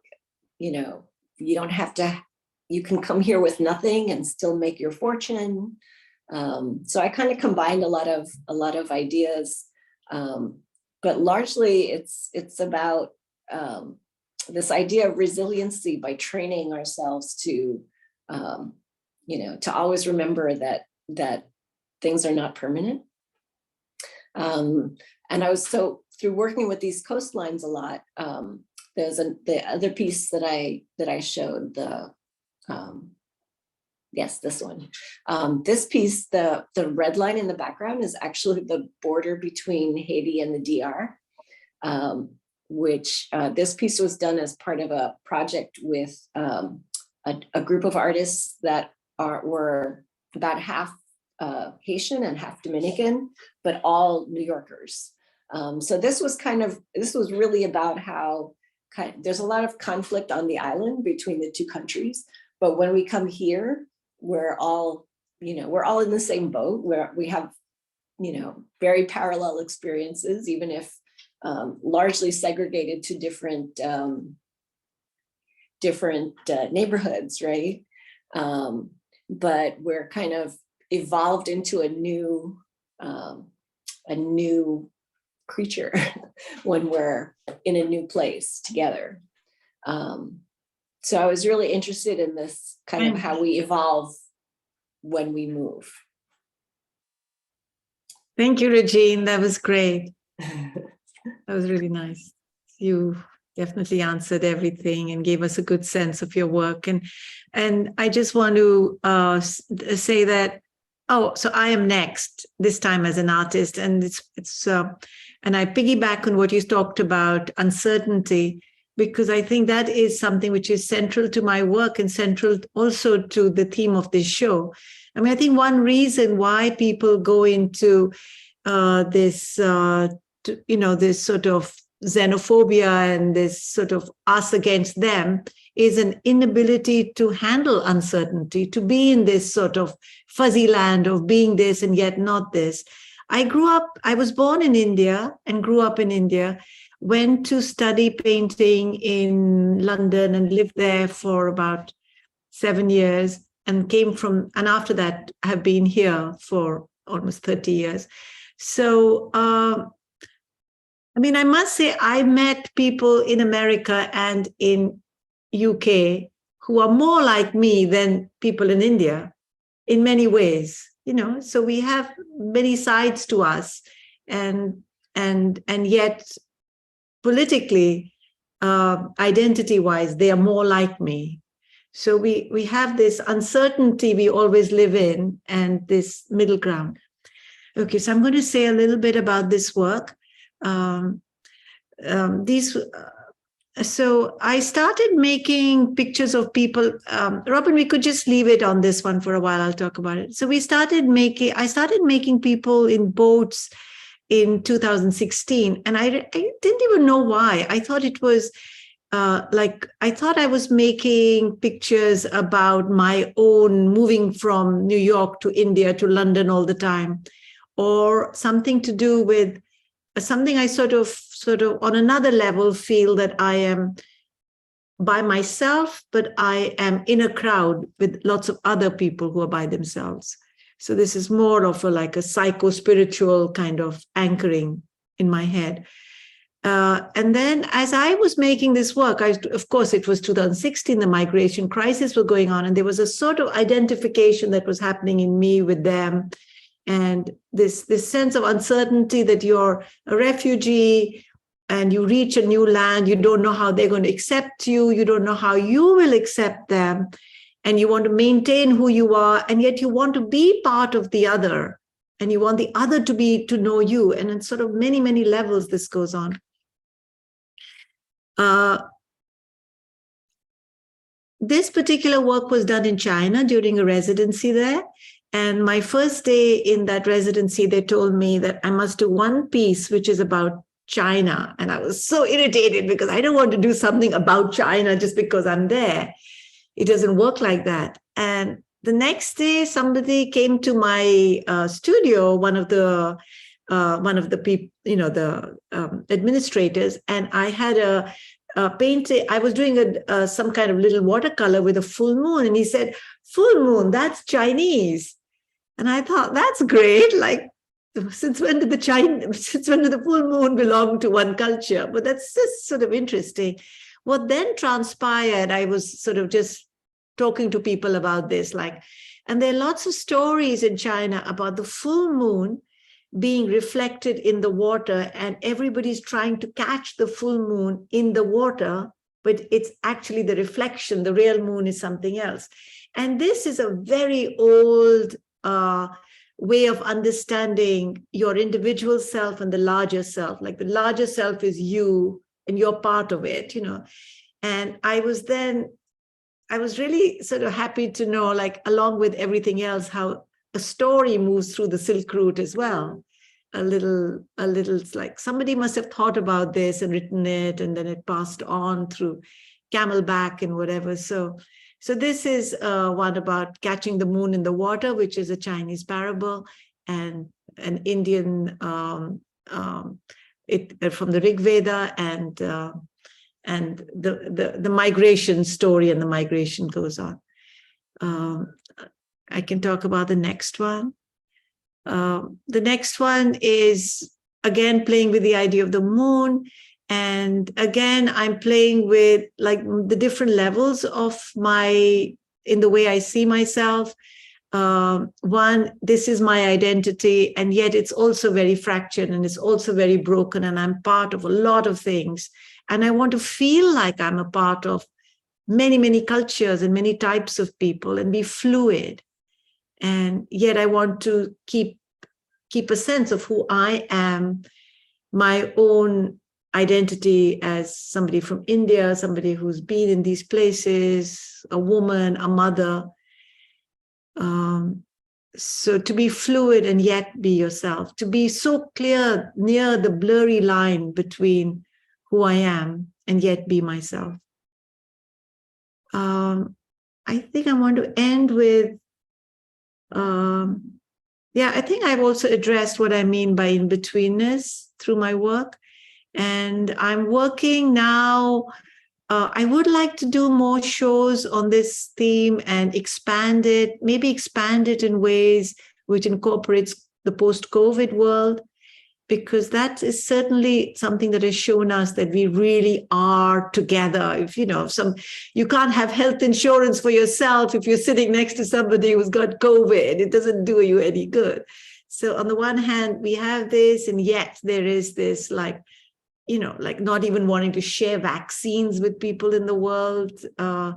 S6: you don't have to, you can come here with nothing and still make your fortune. So I kind of combined a lot of ideas, but largely it's about this idea of resiliency by training ourselves to, to always remember that things are not permanent. And I was through working with these coastlines a lot. There's the other piece that I showed, Yes, this one. This piece, the red line in the background is actually the border between Haiti and the DR, which this piece was done as part of a project with a group of artists that were about half Haitian and half Dominican, but all New Yorkers. So this was really about how there's a lot of conflict on the island between the two countries, but when we come here, we're all in the same boat, where we have, very parallel experiences, even if largely segregated to different neighborhoods, right? But we're kind of evolved into a new creature when we're in a new place together. So I was really interested in this kind of how we evolve when we move.
S2: Thank you, Rejin. That was great. That was really nice. You definitely answered everything and gave us a good sense of your work. And I just want to say that, so I am next this time as an artist, and and I piggyback on what you talked about, uncertainty, because I think that is something which is central to my work and central also to the theme of this show. I mean, I think one reason why people go into this sort of xenophobia and this sort of us against them is an inability to handle uncertainty, to be in this sort of fuzzy land of being this and yet not this. I was born in India and grew up in India, went to study painting in London and lived there for about 7 years, and after that have been here for almost 30 years. So, I mean, I must say I met people in America and in UK who are more like me than people in India in many ways, so we have many sides to us, and yet politically, identity-wise, they are more like me. So we have this uncertainty we always live in and this middle ground. Okay, so I'm going to say a little bit about this work. So I started making pictures of people. Robin, we could just leave it on this one for a while. I'll talk about it. So I started making people in boats in 2016. And I didn't even know why. I thought it was I thought I was making pictures about my own moving from New York to India to London all the time, or something to do with something I sort of on another level feel that I am by myself, but I am in a crowd with lots of other people who are by themselves. So this is more of a psycho-spiritual kind of anchoring in my head. And then as I was making this work, of course, it was 2016, the migration crisis was going on, and there was a sort of identification that was happening in me with them. And this sense of uncertainty that you're a refugee and you reach a new land, you don't know how they're going to accept you, you don't know how you will accept them, and you want to maintain who you are, and yet you want to be part of the other, and you want the other to know you. And in sort of many, many levels this goes on. This particular work was done in China during a residency there. And my first day in that residency, they told me that I must do one piece, which is about China. And I was so irritated because I don't want to do something about China just because I'm there. It doesn't work like that. And the next day, somebody came to my studio, one of the people, the administrators, and I had a painting. I was doing some kind of little watercolor with a full moon, and he said, "Full moon, that's Chinese." And I thought, that's great. Like, since when did the full moon belong to one culture? But that's just sort of interesting. What then transpired, I was sort of just talking to people about this, and there are lots of stories in China about the full moon being reflected in the water, and everybody's trying to catch the full moon in the water, but it's actually the reflection. The real moon is something else. And this is a very old way of understanding your individual self and the larger self. Like the larger self is you and you're part of it, you know. And I was really sort of happy to know, like, along with everything else, how a story moves through the Silk Route as well. A little, it's like somebody must have thought about this and written it, and then it passed on through Camelback and whatever. So this is one about catching the moon in the water, which is a Chinese parable, and an Indian from the Rig Veda, and the migration story, and the migration goes on. I can talk about the next one. The next one is, again, playing with the idea of the moon. And again, I'm playing with like the different levels of in the way I see myself. One, this is my identity, and yet it's also very fractured, and it's also very broken, and I'm part of a lot of things. And I want to feel like I'm a part of many, many cultures and many types of people, and be fluid. And yet I want to keep a sense of who I am, my own identity as somebody from India, somebody who's been in these places, a woman, a mother. So to be fluid and yet be yourself, to be so clear near the blurry line between who I am and yet be myself. I think I want to end with, I think I've also addressed what I mean by in-betweenness through my work. And I'm working now. I would like to do more shows on this theme and expand it in ways which incorporates the post-COVID world, because that is certainly something that has shown us that we really are together. If you can't have health insurance for yourself if you're sitting next to somebody who's got COVID. It doesn't do you any good. So on the one hand, we have this, and yet there is this like not even wanting to share vaccines with people in the world, a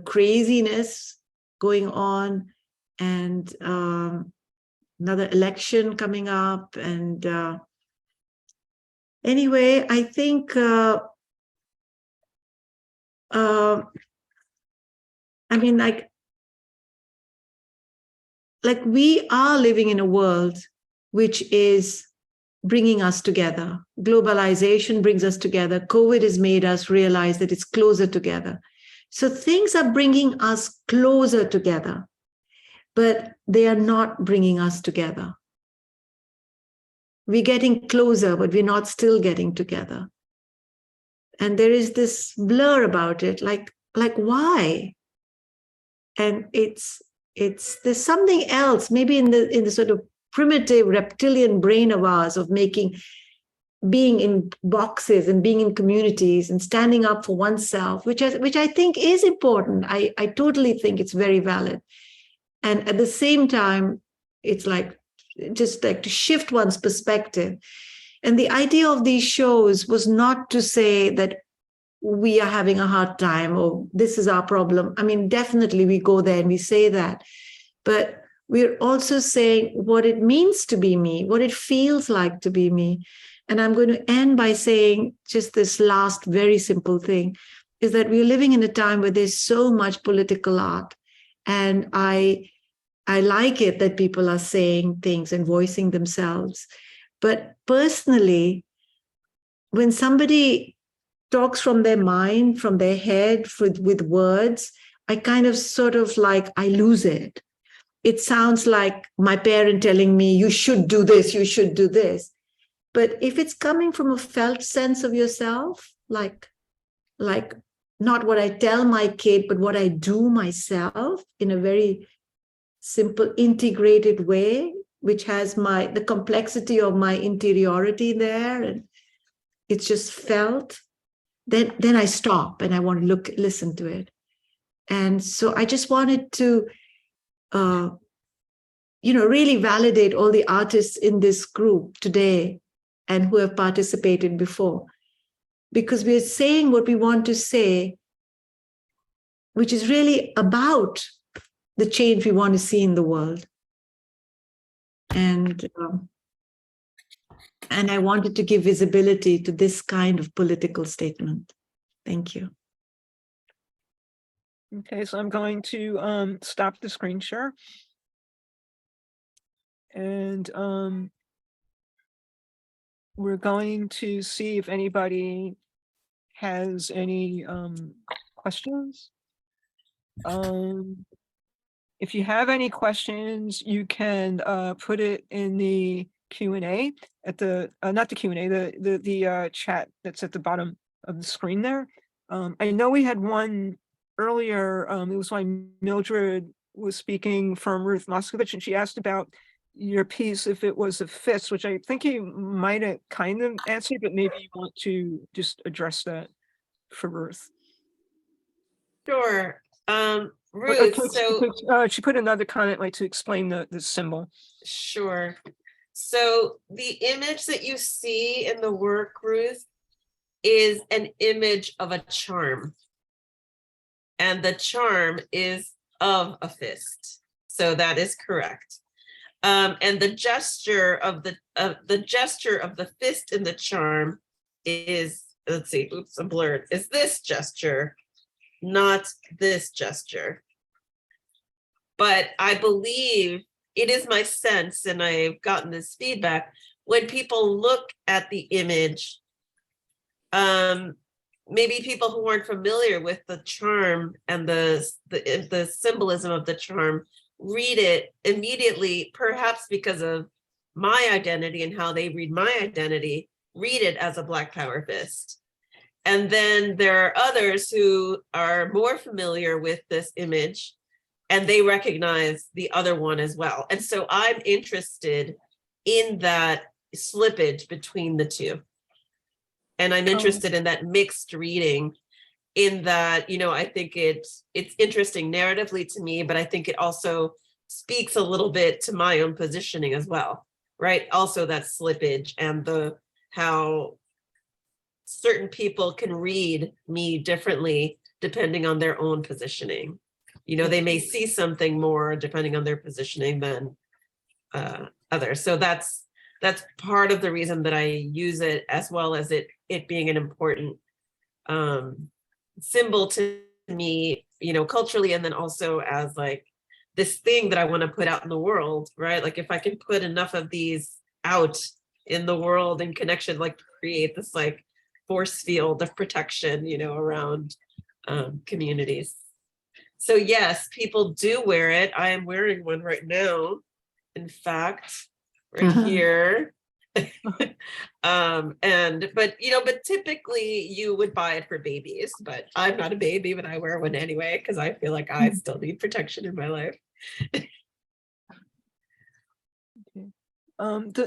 S2: craziness going on, and another election coming up. And anyway, I think, like we are living in a world which is bringing us together. Globalization brings us together. COVID has made us realize that it's closer together. So things are bringing us closer together, but they are not bringing us together. We're getting closer, but we're not still getting together. And there is this blur about it, like why? And there's something else, maybe in the sort of primitive reptilian brain of ours, of being in boxes and being in communities and standing up for oneself, which I think is important. I totally think it's very valid. And at the same time, it's like just like to shift one's perspective. And the idea of these shows was not to say that we are having a hard time or this is our problem. I mean, definitely we go there and we say that, but we're also saying what it means to be me, what it feels like to be me. And I'm going to end by saying just this last very simple thing, is that we're living in a time where there's so much political art. And I like it that people are saying things and voicing themselves. But personally, when somebody talks from their mind, from their head, with words, I kind of sort of like, I lose it. It sounds like my parent telling me, you should do this, you should do this. But if it's coming from a felt sense of yourself, like not what I tell my kid, but what I do myself in a very simple, integrated way, which has the complexity of my interiority there, and it's just felt, then I stop and I want to listen to it. And so I just wanted to really validate all the artists in this group today and who have participated before, because we're saying what we want to say, which is really about the change we want to see in the world. And I wanted to give visibility to this kind of political statement. Thank you.
S1: Okay, so I'm going to stop the screen share. And we're going to see if anybody has any questions. If you have any questions, you can put it in the Q&A at the not the Q&A, the chat that's at the bottom of the screen there. I know we had one earlier. It was when Mildred was speaking from Ruth Moscovich, and she asked about your piece if it was a fist, which I think you might have kind of answered, but maybe you want to just address that for Ruth.
S3: Sure. Ruth, so
S1: she put another comment like to explain the symbol.
S3: sure. So the image that you see in the work, Ruth, is an image of a charm. And the charm is of a fist. So that is correct. And the gesture of the fist in the charm is, let's see, oops, I'm blurred, is this gesture, not this gesture. But I believe it is my sense, and I've gotten this feedback, when people look at the image, maybe people who aren't familiar with the charm and the symbolism of the charm read it immediately, perhaps because of my identity and how they read my identity, read it as a Black Power fist. And then there are others who are more familiar with this image and they recognize the other one as well. And so I'm interested in that slippage between the two. And I'm interested in that mixed reading, in that, you know, I think it's interesting narratively to me, but I think it also speaks a little bit to my own positioning as well, right? Also that slippage and how certain people can read me differently depending on their own positioning. You know, they may see something more depending on their positioning than others. So that's part of the reason that I use it, as well as it being an important symbol to me, you know, culturally, and then also as like this thing that I want to put out in the world, right? Like if I can put enough of these out in the world in connection, like create this like force field of protection, you know, around communities. So yes, people do wear it. I am wearing one right now. In fact, right here. But typically you would buy it for babies, but I'm not a baby, but I wear one anyway because I feel like I still need protection in my life.
S1: Okay.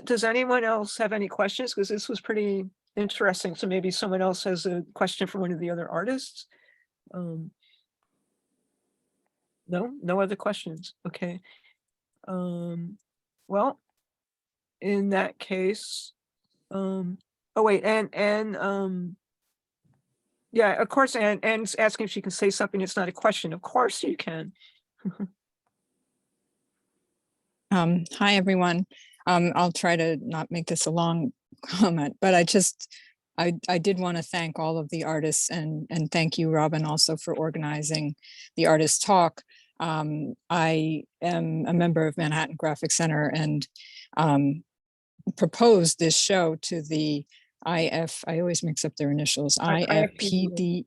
S1: Does anyone else have any questions? Because this was pretty interesting. So maybe someone else has a question for one of the other artists. No other questions. Okay. Well, in that case, oh wait, and yeah, of course, Anne's asking if she can say something. It's not a question. Of course you can.
S7: Hi, everyone. I'll try to not make this a long comment, but I did want to thank all of the artists and thank you, Robin, also for organizing the artist talk. I am a member of Manhattan Graphic Center and proposed this show to the I always mix up their initials, IFPDA,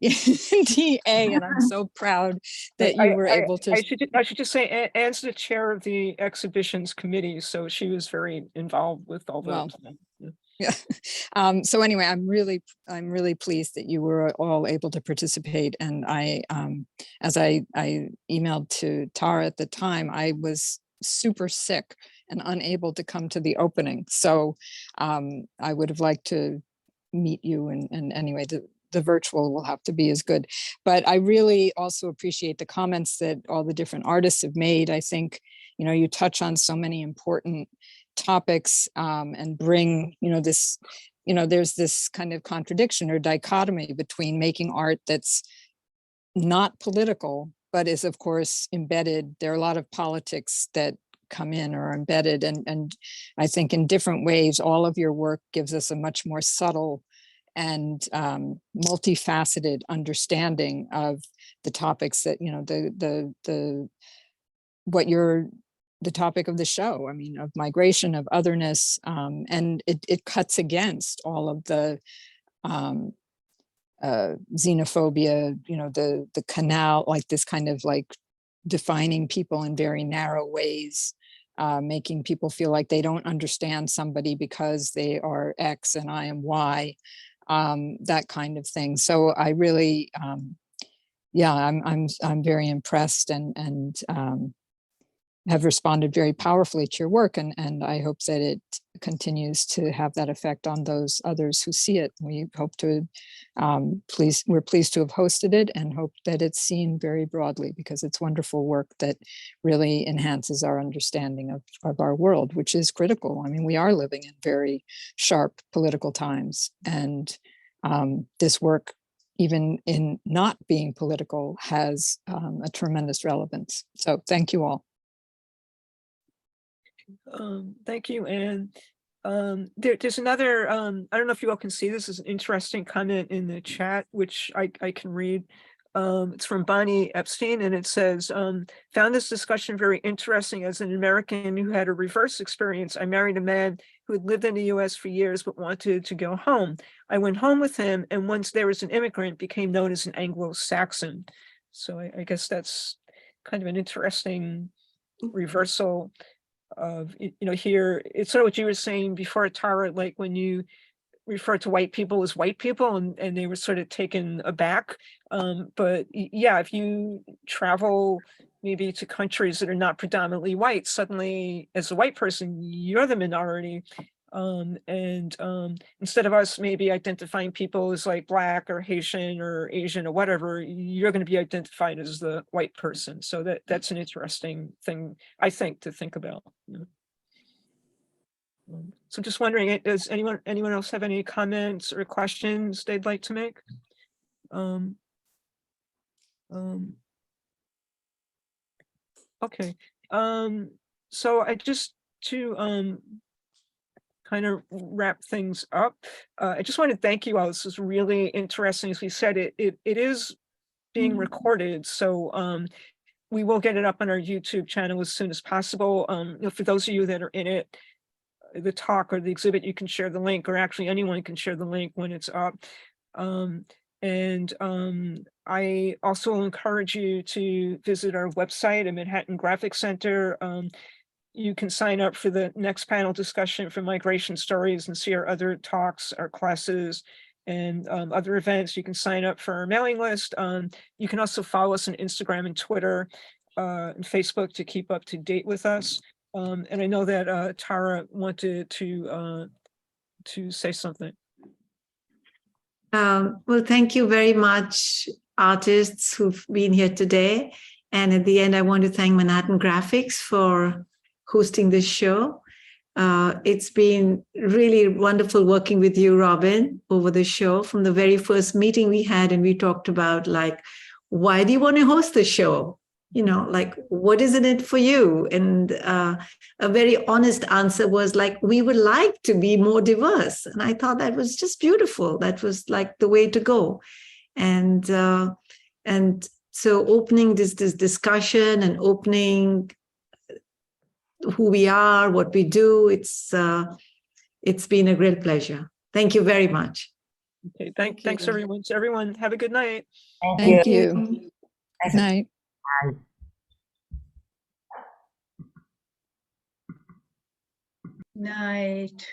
S7: and I'm so proud that you were able to.
S1: I should just say Anne's the chair of the exhibitions committee, so she was very involved with all those.
S7: Yeah. So anyway, I'm really pleased that you were all able to participate. And as I emailed to Tara at the time, I was super sick and unable to come to the opening. So I would have liked to meet you. And anyway, the virtual will have to be as good. But I really also appreciate the comments that all the different artists have made. I think, you know, you touch on so many important topics and bring, you know, this, you know, there's this kind of contradiction or dichotomy between making art that's not political, but is of course embedded. There are a lot of politics that come in or are embedded, and I think in different ways, all of your work gives us a much more subtle and multifaceted understanding of the topics that, you know, the topic of the show, I mean, of migration, of otherness, and it cuts against all of the xenophobia, you know, the canal, like this kind of like defining people in very narrow ways, making people feel like they don't understand somebody because they are X and I am Y, that kind of thing. So I really, yeah, I'm very impressed and have responded very powerfully to your work, and I hope that it continues to have that effect on those others who see it. We hope to, we're pleased to have hosted it and hope that it's seen very broadly, because it's wonderful work that really enhances our understanding of our world, which is critical. I mean, we are living in very sharp political times, and this work, even in not being political, has a tremendous relevance. So thank you all.
S1: Thank you, Anne. There's another, I don't know if you all can see, this is an interesting comment in the chat, which I can read. It's from Bonnie Epstein, and it says, found this discussion very interesting. As an American who had a reverse experience, I married a man who had lived in the US for years but wanted to go home. I went home with him, and once there was an immigrant, became known as an Anglo-Saxon. So I guess that's kind of an interesting reversal of, you know, here it's sort of what you were saying before, Tara, like when you refer to white people as white people, and they were sort of taken aback. But yeah, if you travel maybe to countries that are not predominantly white, suddenly as a white person, you're the minority. Instead of us maybe identifying people as like Black or Haitian or Asian or whatever, you're going to be identified as the white person. So that's an interesting thing, I think, to think about. You know? So just wondering, does anyone else have any comments or questions they'd like to make? Okay. So I just to kind of wrap things up, I just want to thank you all. This is really interesting. As we said, it is being recorded, so we will get it up on our YouTube channel as soon as possible. You know, for those of you that are in it, the talk or the exhibit, you can share the link, or actually anyone can share the link when it's up. I also encourage you to visit our website at Manhattan Graphic Center. You can sign up for the next panel discussion for Migration Stories and see our other talks, our classes, and other events. You can sign up for our mailing list. You can also follow us on Instagram and Twitter and Facebook to keep up to date with us. And I know that Tara wanted to say something.
S2: Well, thank you very much, artists who've been here today. And at the end, I want to thank Manhattan Graphics for hosting this show. It's been really wonderful working with you, Robin, over the show. From the very first meeting we had, and we talked about, like, why do you want to host the show? You know, like, what is in it for you? And a very honest answer was like, we would like to be more diverse. And I thought that was just beautiful. That was like the way to go. And so opening this discussion and opening who we are, what we do, it's been a great pleasure. Thank you very much.
S1: Okay, thanks everyone. So everyone, have a good night.
S7: Thank you. Good night.
S2: Night.